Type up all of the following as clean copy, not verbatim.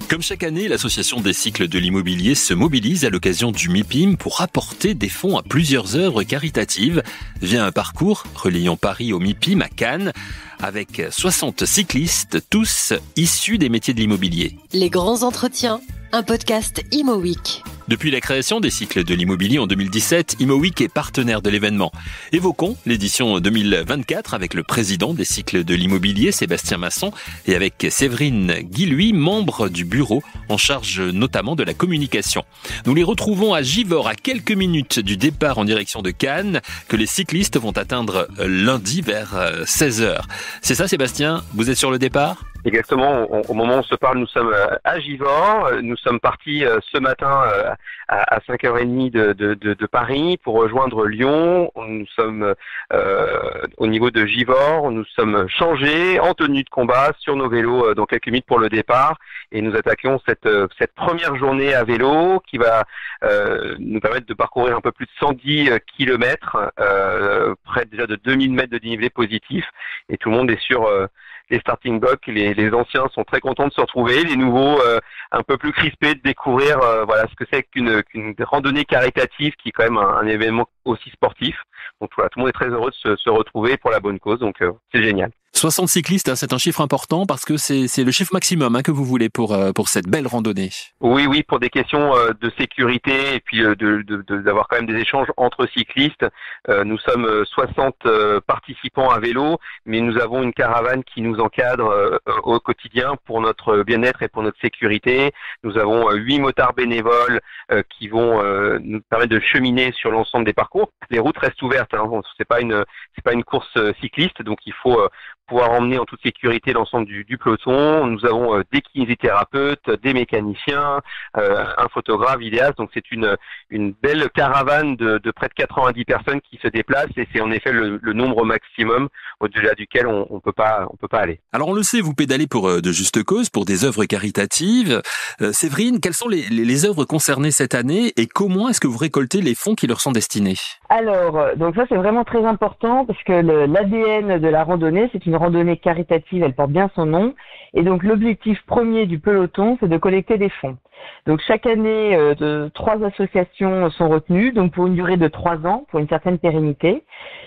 Comme chaque année, l'association des cycles de l'immobilier se mobilise à l'occasion du MIPIM pour apporter des fonds à plusieurs œuvres caritatives via un parcours reliant Paris au MIPIM à Cannes avec 60 cyclistes, tous issus des métiers de l'immobilier. Les grands entretiens, un podcast Imo Week. Depuis la création des cycles de l'immobilier en 2017, Imo Week est partenaire de l'événement. Évoquons l'édition 2024 avec le président des cycles de l'immobilier, Sébastien Masson, et avec Séverine Guilhuy, membre du bureau en charge notamment de la communication. Nous les retrouvons à Givors, à quelques minutes du départ en direction de Cannes, que les cyclistes vont atteindre lundi vers 16h. C'est ça, Sébastien? Vous êtes sur le départ? Exactement, au moment où on se parle, nous sommes à Givors, nous sommes partis ce matin à 5h30 de Paris pour rejoindre Lyon. Nous sommes au niveau de Givors, nous sommes changés en tenue de combat sur nos vélos dans quelques minutes pour le départ et nous attaquons cette première journée à vélo qui va nous permettre de parcourir un peu plus de 110 kilomètres, près déjà de 2000 mètres de dénivelé positif et tout le monde est sur les starting blocks. Les anciens sont très contents de se retrouver, les nouveaux un peu plus crispés de découvrir voilà ce que c'est qu'une randonnée caritative qui est quand même un événement aussi sportif. Donc voilà, tout le monde est très heureux de se retrouver pour la bonne cause, donc c'est génial. 60 cyclistes, c'est un chiffre important parce que c'est le chiffre maximum que vous voulez pour cette belle randonnée. Oui, pour des questions de sécurité et puis d'avoir quand même des échanges entre cyclistes. Nous sommes 60 participants à vélo, mais nous avons une caravane qui nous encadre au quotidien pour notre bien-être et pour notre sécurité. Nous avons 8 motards bénévoles qui vont nous permettre de cheminer sur l'ensemble des parcours. Les routes restent ouvertes, c'est pas une course cycliste, donc il faut pouvoir emmener en toute sécurité l'ensemble du peloton. Nous avons des kinésithérapeutes, des mécaniciens, un photographe, vidéaste. Donc c'est une belle caravane de près de 90 personnes qui se déplacent et c'est en effet le nombre maximum au-delà duquel on peut pas aller. Alors on le sait, vous pédalez pour de justes causes, pour des œuvres caritatives. Séverine, quelles sont les œuvres concernées cette année et comment est-ce que vous récoltez les fonds qui leur sont destinés? Alors, donc ça c'est vraiment très important parce que l'ADN de la randonnée, c'est une randonnée caritative, elle porte bien son nom. Et donc l'objectif premier du peloton, c'est de collecter des fonds. Donc chaque année, 3 associations sont retenues, donc pour une durée de 3 ans, pour une certaine pérennité.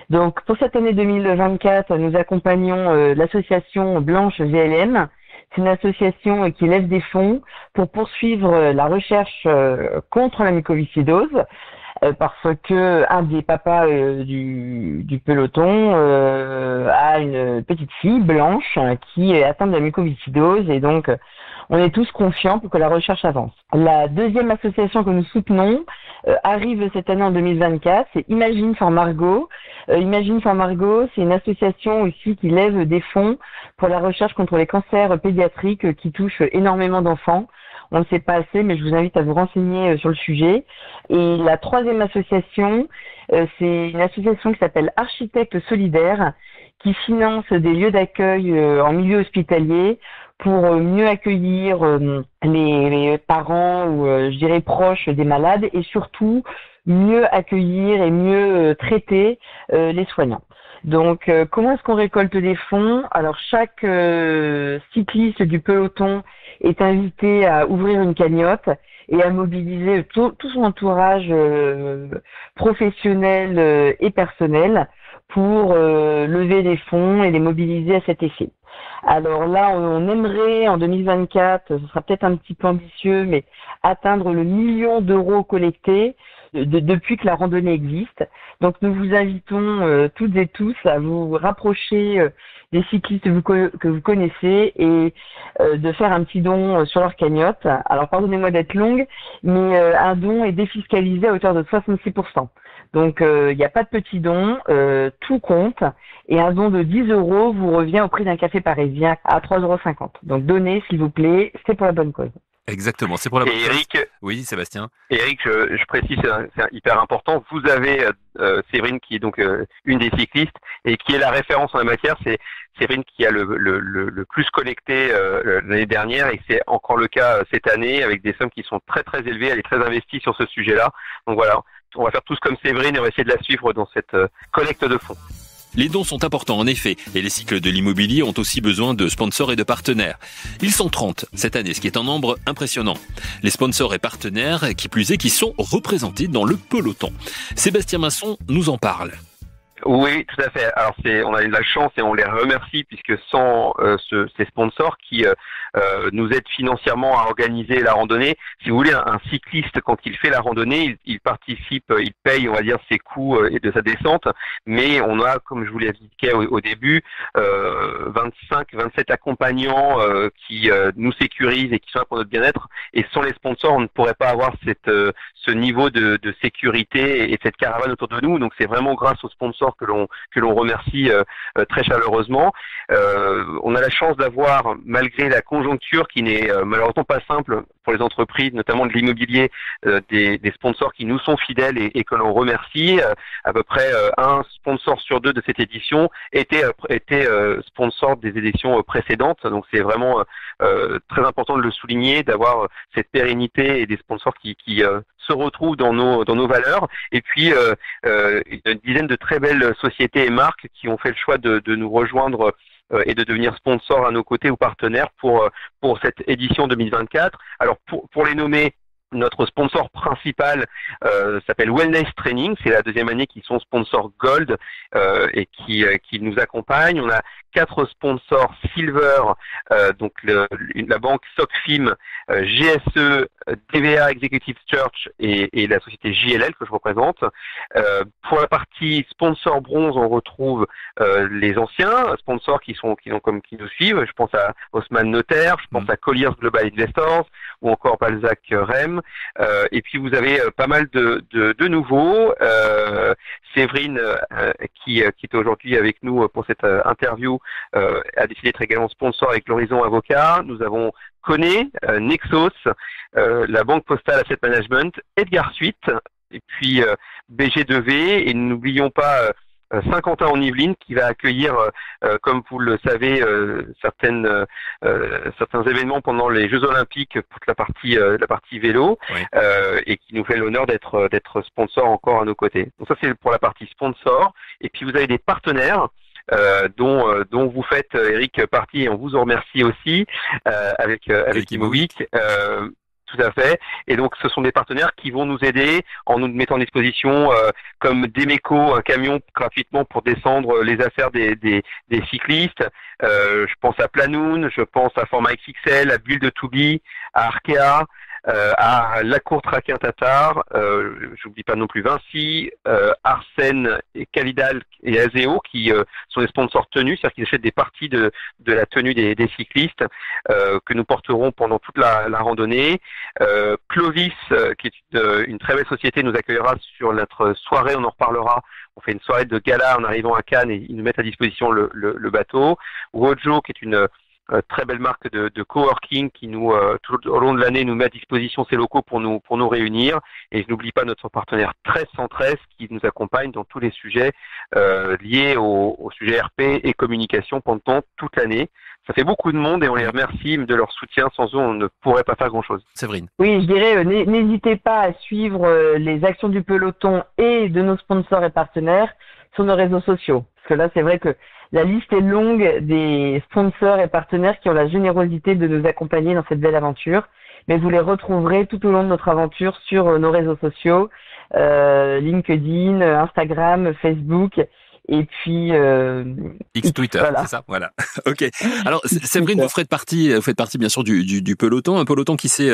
Donc pour cette année 2024, nous accompagnons l'association Blanche VLM. C'est une association qui lève des fonds pour poursuivre la recherche contre la mucoviscidose. Parce que un des papas du peloton a une petite fille blanche qui est atteinte de la mucoviscidose et donc on est tous confiants pour que la recherche avance. La deuxième association que nous soutenons arrive cette année en 2024, c'est Imagine for Margot. Imagine for Margot, c'est une association aussi qui lève des fonds pour la recherche contre les cancers pédiatriques qui touchent énormément d'enfants. On ne sait pas assez, mais je vous invite à vous renseigner sur le sujet. Et la troisième association, c'est une association qui s'appelle Architectes Solidaires, qui finance des lieux d'accueil en milieu hospitalier pour mieux accueillir les parents ou je dirais proches des malades et surtout mieux accueillir et mieux traiter les soignants. Donc, comment est-ce qu'on récolte des fonds? Alors, chaque cycliste du peloton est invité à ouvrir une cagnotte et à mobiliser tout son entourage professionnel et personnel pour lever des fonds et les mobiliser à cet effet. Alors là, on aimerait en 2024, ce sera peut-être un petit peu ambitieux, mais atteindre le 1 million d'euros collectés depuis que la randonnée existe. Donc nous vous invitons toutes et tous à vous rapprocher des cyclistes que vous connaissez et de faire un petit don sur leur cagnotte. Alors pardonnez-moi d'être longue, mais un don est défiscalisé à hauteur de 66%. Donc il n'y a pas de petit don, tout compte. Et un don de 10 euros vous revient au prix d'un café parisien à 3,50 €. Donc donnez s'il vous plaît, c'est pour la bonne cause. Exactement, c'est pour la bonne cause. Eric, oui, Sébastien. Eric, je précise, c'est hyper important. Vous avez Séverine qui est donc une des cyclistes et qui est la référence en la matière. C'est Séverine qui a le plus collecté l'année dernière et c'est encore le cas cette année avec des sommes qui sont très très élevées. Elle est très investie sur ce sujet-là. Donc voilà, on va faire tous comme Séverine et on va essayer de la suivre dans cette collecte de fonds. Les dons sont importants en effet, et les cycles de l'immobilier ont aussi besoin de sponsors et de partenaires. Ils sont 30 cette année, ce qui est un nombre impressionnant. Les sponsors et partenaires, qui plus est, qui sont représentés dans le peloton. Sébastien Masson nous en parle. Oui, tout à fait. Alors on a eu de la chance et on les remercie puisque sans ces sponsors qui nous aident financièrement à organiser la randonnée, si vous voulez, un cycliste quand il fait la randonnée, il participe, il paye, on va dire, ses coûts et de sa descente, mais on a, comme je vous l'ai expliqué au début, 27 accompagnants qui nous sécurisent et qui sont là pour notre bien-être. Et sans les sponsors, on ne pourrait pas avoir ce niveau de sécurité et cette caravane autour de nous. Donc c'est vraiment grâce aux sponsors que l'on remercie très chaleureusement. On a la chance d'avoir, malgré la conjoncture qui n'est malheureusement pas simple pour les entreprises, notamment de l'immobilier, des sponsors qui nous sont fidèles et que l'on remercie. À peu près un sponsor sur 2 de cette édition était sponsor des éditions précédentes. Donc c'est vraiment très important de le souligner, d'avoir cette pérennité et des sponsors qui se retrouvent dans nos valeurs. Et puis une dizaine de très belles sociétés et marques qui ont fait le choix de nous rejoindre et de devenir sponsors à nos côtés ou partenaires pour cette édition 2024. Alors pour les nommer, notre sponsor principal s'appelle Wellness Training. C'est la 2e année qu'ils sont sponsors Gold et qui nous accompagnent. On a 4 sponsors Silver, donc la banque SocFim, GSE, DVA Executive Search et la société JLL que je représente. Pour la partie sponsor bronze, on retrouve les anciens sponsors qui nous suivent. Je pense à Haussmann Notaire, je pense à Colliers Global Investors ou encore Balzac Rem. Et puis vous avez pas mal de nouveaux. Séverine, qui est aujourd'hui avec nous pour cette interview, a décidé d'être également sponsor avec l'Horizon Avocat. Nous avons Coné, Nexos, la Banque Postale Asset Management, Edgar Suite, et puis BG2V, et n'oublions pas Saint-Quentin en Yvelines qui va accueillir, comme vous le savez, certains événements pendant les Jeux Olympiques pour la partie vélo, oui. Et qui nous fait l'honneur d'être sponsor encore à nos côtés. Donc ça c'est pour la partie sponsor. Et puis vous avez des partenaires dont vous faites, Eric, partie, et on vous en remercie aussi avec ImoWeek. Tout à fait. Et donc, ce sont des partenaires qui vont nous aider en nous mettant en disposition, comme Demeco, un camion gratuitement pour descendre les affaires des cyclistes. Je pense à Planoon, je pense à Format XXL, à Build2Be, à Arkea, à La Cour Traquin Tatar, j'oublie pas non plus Vinci, Arsène et Calidal et Azeo qui sont des sponsors tenus, c'est-à-dire qu'ils achètent des parties de la tenue des cyclistes que nous porterons pendant toute la randonnée. Clovis, qui est une très belle société, nous accueillera sur notre soirée, on en reparlera. On fait une soirée de gala en arrivant à Cannes et ils nous mettent à disposition le bateau. Wojo, qui est une très belle marque de coworking qui nous tout au long de l'année nous met à disposition ses locaux pour nous réunir. Et je n'oublie pas notre partenaire 1313 qui nous accompagne dans tous les sujets liés au sujet RP et communication pendant toute l'année. Ça fait beaucoup de monde et on les remercie de leur soutien. Sans eux, on ne pourrait pas faire grand-chose. Séverine. Oui, je dirais, n'hésitez pas à suivre les actions du peloton et de nos sponsors et partenaires sur nos réseaux sociaux. Parce que là, c'est vrai que la liste est longue des sponsors et partenaires qui ont la générosité de nous accompagner dans cette belle aventure. Mais vous les retrouverez tout au long de notre aventure sur nos réseaux sociaux, LinkedIn, Instagram, Facebook. Et puis Twitter, voilà. C'est ça, voilà. Ok. Alors Séverine, vous faites partie bien sûr du peloton, un peloton qui s'est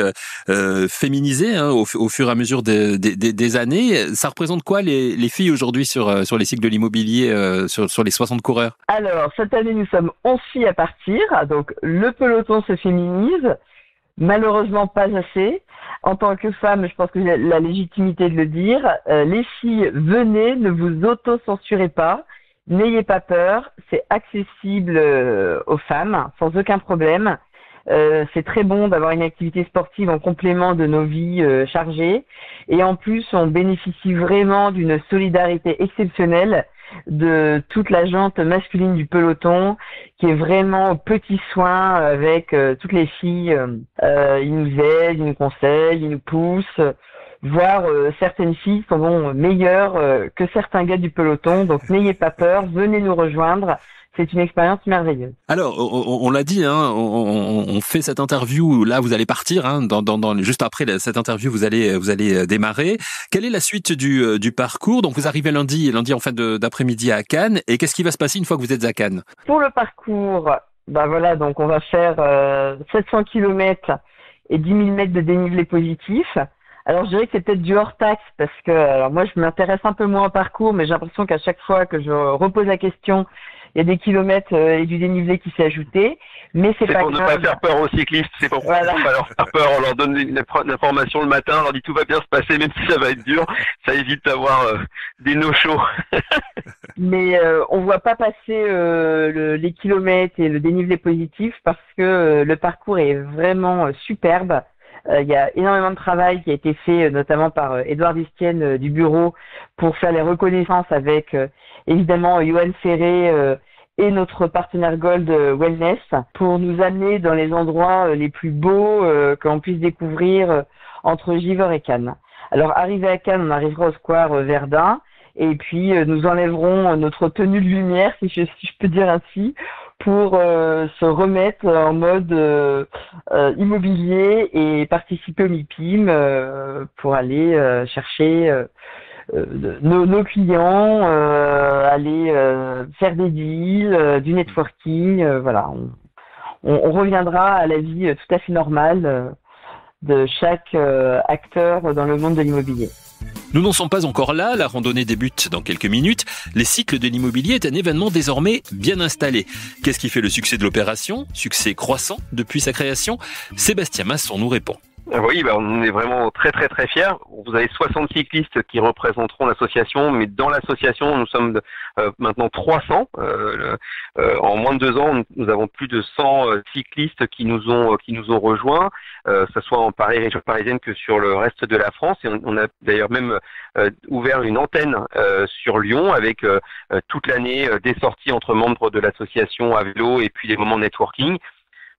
féminisé au fur et à mesure des années. Ça représente quoi les filles aujourd'hui sur les cycles de l'immobilier, sur les 60 coureurs? Alors cette année nous sommes 11 filles à partir, donc le peloton se féminise. Malheureusement pas assez. En tant que femme, je pense que j'ai la légitimité de le dire. Les filles, venez, ne vous auto-censurez pas. N'ayez pas peur. C'est accessible aux femmes sans aucun problème. C'est très bon d'avoir une activité sportive en complément de nos vies chargées. Et en plus, on bénéficie vraiment d'une solidarité exceptionnelle de toute la gente masculine du peloton qui est vraiment aux petits soins avec toutes les filles. Ils nous aident, ils nous conseillent, ils nous poussent. voire certaines filles sont meilleures que certains gars du peloton. Donc n'ayez pas peur, venez nous rejoindre. C'est une expérience merveilleuse. Alors, on l'a dit, hein, on fait cette interview. Là, vous allez partir. Hein, juste après cette interview, vous allez démarrer. Quelle est la suite du parcours? Donc, vous arrivez lundi en fin d'après-midi à Cannes. Et qu'est-ce qui va se passer une fois que vous êtes à Cannes? Pour le parcours, donc on va faire 700 km et 10 000 mètres de dénivelé positif. Alors, je dirais que c'est peut-être du hors-taxe parce que, alors moi, je m'intéresse un peu moins au parcours, mais j'ai l'impression qu'à chaque fois que je repose la question, il y a des kilomètres et du dénivelé qui s'est ajouté, mais c'est pas grave. C'est pour ne pas faire peur aux cyclistes, c'est pour pas leur faire peur, on leur donne l'information le matin, on leur dit tout va bien se passer, même si ça va être dur, ça évite d'avoir des no-shows. Mais on voit pas passer les kilomètres et le dénivelé positif parce que le parcours est vraiment superbe. Il y a énormément de travail qui a été fait, notamment par Édouard Vistienne du bureau, pour faire les reconnaissances avec évidemment Johan Ferré et notre partenaire Gold Wellness, pour nous amener dans les endroits les plus beaux qu'on puisse découvrir entre Givors et Cannes. Alors arrivé à Cannes, on arrivera au square Verdun, et puis nous enlèverons notre tenue de lumière, si je peux dire ainsi, pour se remettre en mode immobilier et participer au MIPIM pour aller chercher nos clients, aller faire des deals, du networking. Voilà, on reviendra à la vie tout à fait normale de chaque acteur dans le monde de l'immobilier. Nous n'en sommes pas encore là, la randonnée débute dans quelques minutes. Les cycles de l'immobilier est un événement désormais bien installé. Qu'est-ce qui fait le succès de l'opération? Succès croissant depuis sa création? Sébastien Masson nous répond. Oui, on est vraiment très très très fiers. Vous avez 60 cyclistes qui représenteront l'association, mais dans l'association, nous sommes maintenant 300. En moins de 2 ans, nous avons plus de 100 cyclistes qui nous ont rejoints, que ce soit en région parisienne que sur le reste de la France. Et on a d'ailleurs même ouvert une antenne sur Lyon avec toute l'année des sorties entre membres de l'association à vélo et puis des moments de networking.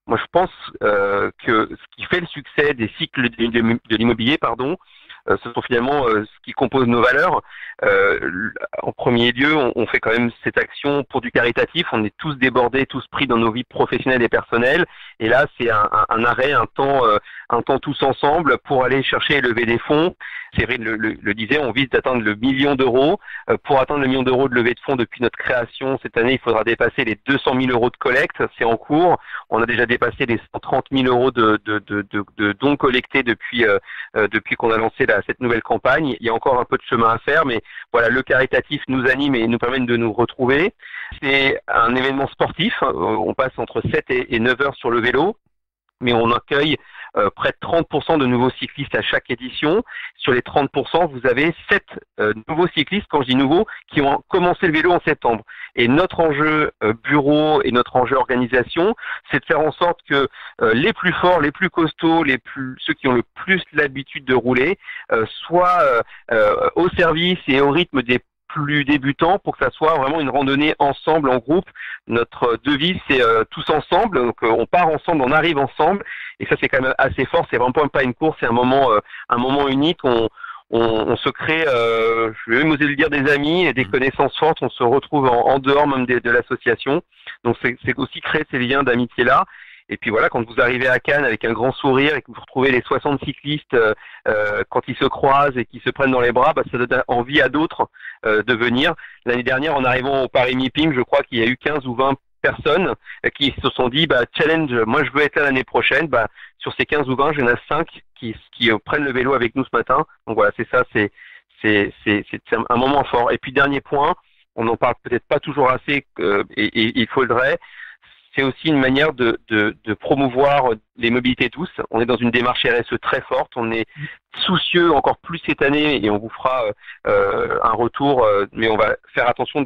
Moi, je pense que ce qui fait le succès des cycles de l'immobilier, ce sont finalement ce qui compose nos valeurs. En premier lieu, on fait quand même cette action pour du caritatif. On est tous débordés, tous pris dans nos vies professionnelles et personnelles. Et là, c'est un arrêt, un temps tous ensemble pour aller chercher et lever des fonds. Cyril le disait, on vise d'atteindre le 1 million d'euros. Pour atteindre le 1 million d'euros de levée de fonds depuis notre création, cette année, il faudra dépasser les 200 000 euros de collecte. C'est en cours. On a déjà dépassé les 130 000 euros de dons collectés depuis qu'on a lancé cette nouvelle campagne. Il y a encore un peu de chemin à faire, mais voilà, le caritatif nous anime et nous permet de nous retrouver. C'est un événement sportif. On passe entre 7 et 9 heures sur le vélo, mais on accueille près de 30% de nouveaux cyclistes à chaque édition. Sur les 30%, vous avez 7 nouveaux cyclistes, quand je dis nouveaux, qui ont commencé le vélo en septembre. Et notre enjeu bureau et notre enjeu organisation, c'est de faire en sorte que les plus forts, les plus costauds, ceux qui ont le plus l'habitude de rouler, soient au service et au rythme des plus débutants pour que ça soit vraiment une randonnée ensemble, en groupe. Notre devise, c'est tous ensemble. Donc on part ensemble, on arrive ensemble. Et ça, c'est quand même assez fort. C'est vraiment pas une course, c'est un moment unique. On se crée, je vais même oser le dire, des amis et des connaissances fortes. On se retrouve en dehors même de l'association. Donc c'est aussi créer ces liens d'amitié-là. Et puis voilà, quand vous arrivez à Cannes avec un grand sourire et que vous retrouvez les 60 cyclistes quand ils se croisent et qu'ils se prennent dans les bras, ça donne envie à d'autres de venir. L'année dernière, en arrivant au Paris MIPIM, je crois qu'il y a eu 15 ou 20 personnes qui se sont dit challenge, moi je veux être là l'année prochaine. Sur ces 15 ou 20, il y en a 5 qui prennent le vélo avec nous ce matin. Donc voilà, c'est ça, c'est un moment fort. Et puis dernier point, on n'en parle peut-être pas toujours assez et il faudrait. C'est aussi une manière de promouvoir les mobilités douces. On est dans une démarche RSE très forte. On est soucieux encore plus cette année et on vous fera un retour, mais on va faire attention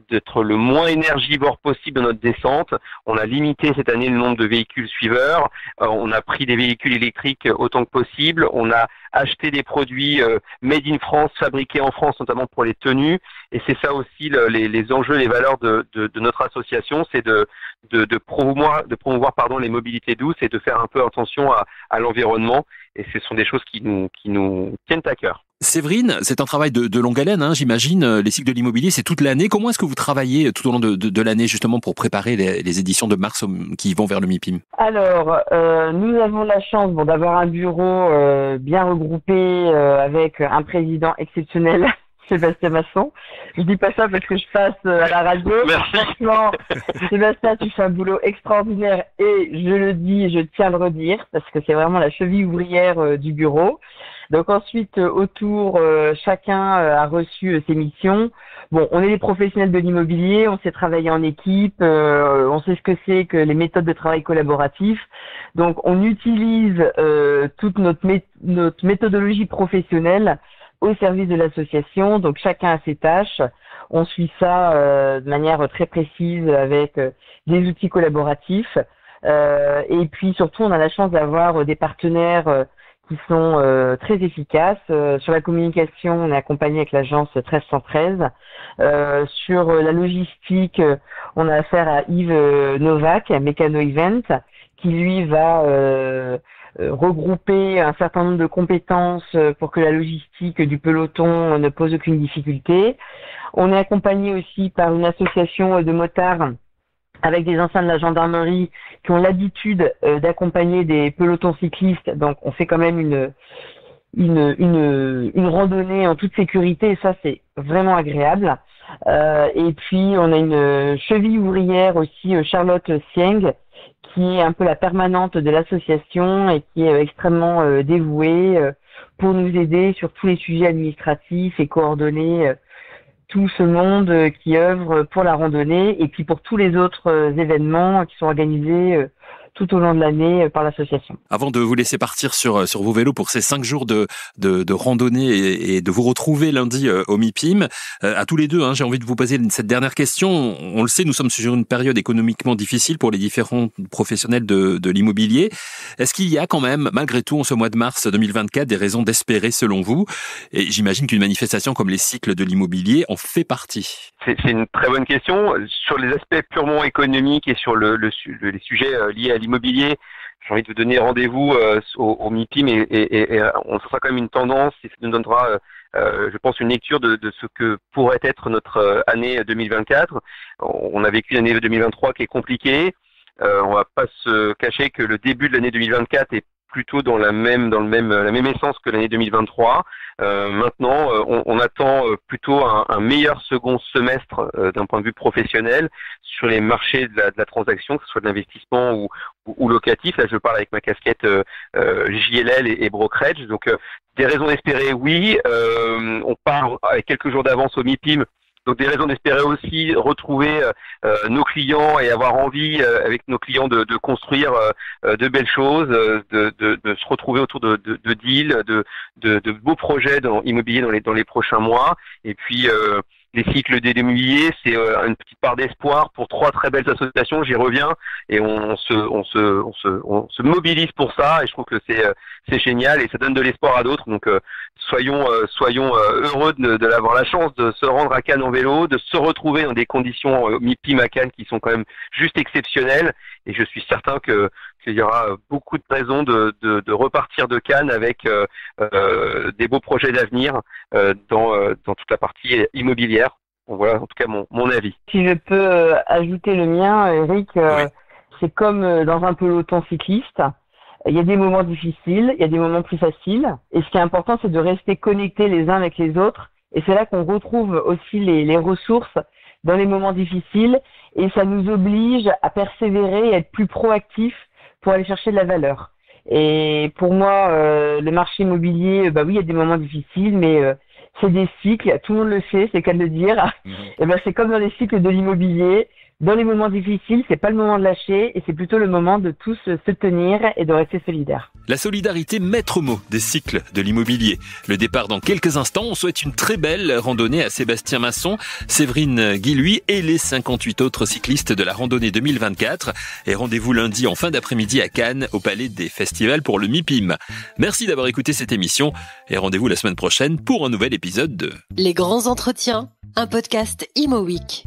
d'être le moins énergivore possible dans notre descente. On a limité cette année le nombre de véhicules suiveurs. On a pris des véhicules électriques autant que possible. On a acheté des produits made in France, fabriqués en France, notamment pour les tenues. Et c'est ça aussi les enjeux, les valeurs de notre association, c'est de promouvoir les mobilités douces et de faire faire un peu attention à l'environnement. Et ce sont des choses qui nous tiennent à cœur. Séverine, c'est un travail de longue haleine, j'imagine. Les cycles de l'immobilier, c'est toute l'année. Comment est-ce que vous travaillez tout au long de l'année justement pour préparer les éditions de mars qui vont vers le MIPIM? Alors, nous avons la chance d'avoir un bureau bien regroupé avec un président exceptionnel, Sébastien Masson. Je dis pas ça parce que je passe à la radio. Merci. Franchement, Sébastien, tu fais un boulot extraordinaire et je le dis et je tiens à le redire parce que c'est vraiment la cheville ouvrière du bureau. Donc ensuite, autour, chacun a reçu ses missions. Bon, on est des professionnels de l'immobilier, on sait travailler en équipe, on sait ce que c'est que les méthodes de travail collaboratif. Donc on utilise toute notre méthodologie professionnelle au service de l'association. Donc chacun a ses tâches. On suit ça de manière très précise avec des outils collaboratifs. Et puis surtout, on a la chance d'avoir des partenaires qui sont très efficaces. Sur la communication, on est accompagné avec l'agence 1313. Sur la logistique, on a affaire à Yves Novak, Mécano Event, qui lui va regrouper un certain nombre de compétences pour que la logistique du peloton ne pose aucune difficulté. On est accompagné aussi par une association de motards avec des anciens de la gendarmerie qui ont l'habitude d'accompagner des pelotons cyclistes. Donc, on fait quand même une randonnée en toute sécurité et ça, c'est vraiment agréable. Et puis, on a une cheville ouvrière aussi, Charlotte Sieng, qui est un peu la permanente de l'association et qui est extrêmement dévouée pour nous aider sur tous les sujets administratifs et coordonner tout ce monde qui œuvre pour la randonnée et puis pour tous les autres événements qui sont organisés tout au long de l'année par l'association. Avant de vous laisser partir sur vos vélos pour ces 5 jours de randonnée et de vous retrouver lundi au MIPIM, à tous les deux, j'ai envie de vous poser cette dernière question. On le sait, nous sommes sur une période économiquement difficile pour les différents professionnels de l'immobilier. Est-ce qu'il y a quand même, malgré tout, en ce mois de mars 2024, des raisons d'espérer selon vous? Et j'imagine qu'une manifestation comme les cycles de l'immobilier en fait partie. C'est une très bonne question. Sur les aspects purement économiques et sur les sujets liés à l'immobilier, j'ai envie de vous donner rendez-vous au MIPIM et on sera quand même une tendance et ça nous donnera, je pense, une lecture de ce que pourrait être notre année 2024. On a vécu l'année 2023 qui est compliquée. On va pas se cacher que le début de l'année 2024 est plutôt dans la même essence que l'année 2023. Maintenant, on attend plutôt un meilleur second semestre d'un point de vue professionnel sur les marchés de la transaction, que ce soit de l'investissement ou locatif. Là, je parle avec ma casquette JLL et brokerage. Donc, des raisons d'espérer, oui. On part avec quelques jours d'avance au MIPIM. Donc des raisons d'espérer aussi retrouver nos clients et avoir envie avec nos clients de construire de belles choses, de se retrouver autour de deals, de beaux projets immobiliers dans les prochains mois. Et puis les cycles de l'immobilier, c'est une petite part d'espoir pour 3 très belles associations. J'y reviens et on se mobilise pour ça et je trouve que c'est génial et ça donne de l'espoir à d'autres. Donc soyons heureux d'avoir la chance de se rendre à Cannes en vélo, de se retrouver dans des conditions MIPIM à Cannes qui sont quand même juste exceptionnelles. Et je suis certain qu'il y aura beaucoup de raisons de repartir de Cannes avec des beaux projets d'avenir dans toute la partie immobilière. Bon, voilà, en tout cas mon avis. Si je peux ajouter le mien, Eric, oui. C'est comme dans un peloton cycliste. Il y a des moments difficiles, il y a des moments plus faciles. Et ce qui est important, c'est de rester connectés les uns avec les autres. Et c'est là qu'on retrouve aussi les ressources dans les moments difficiles. Et ça nous oblige à persévérer et à être plus proactifs pour aller chercher de la valeur. Et pour moi, le marché immobilier, oui, il y a des moments difficiles, mais c'est des cycles, tout le monde le sait, c'est qu'à le dire. Et c'est comme dans les cycles de l'immobilier. Dans les moments difficiles, c'est pas le moment de lâcher et c'est plutôt le moment de tous se tenir et de rester solidaires. La solidarité, maître mot des cycles de l'immobilier. Le départ dans quelques instants. On souhaite une très belle randonnée à Sébastien Masson, Séverine Guilhuy et les 58 autres cyclistes de la randonnée 2024. Et rendez-vous lundi en fin d'après-midi à Cannes, au Palais des Festivals pour le MIPIM. Merci d'avoir écouté cette émission et rendez-vous la semaine prochaine pour un nouvel épisode de Les Grands Entretiens, un podcast Imo Week.